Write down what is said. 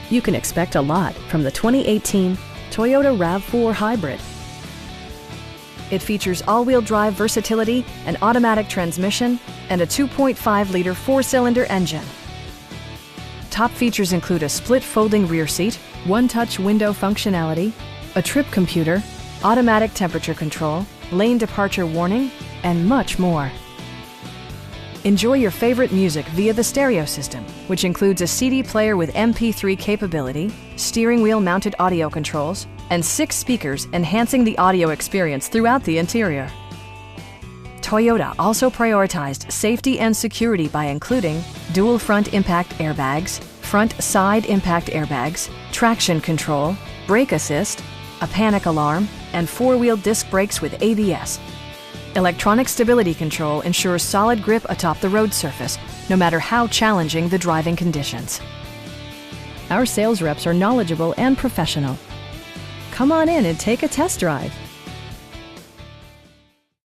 You can expect a lot from the 2018 Toyota RAV4 Hybrid. It features all-wheel drive versatility, an automatic transmission, and a 2.5-liter four-cylinder engine. Top features include a split folding rear seat, one-touch window functionality, a trip computer, automatic temperature control, lane departure warning, and much more. Enjoy your favorite music via the stereo system, which includes a CD player with MP3 capability, steering wheel mounted audio controls, and 6 speakers enhancing the audio experience throughout the interior. Toyota also prioritized safety and security by including dual front impact airbags, front side impact airbags, traction control, brake assist, a panic alarm, and 4-wheel disc brakes with ABS. Electronic stability control ensures solid grip atop the road surface, no matter how challenging the driving conditions. Our sales reps are knowledgeable and professional. Come on in and take a test drive.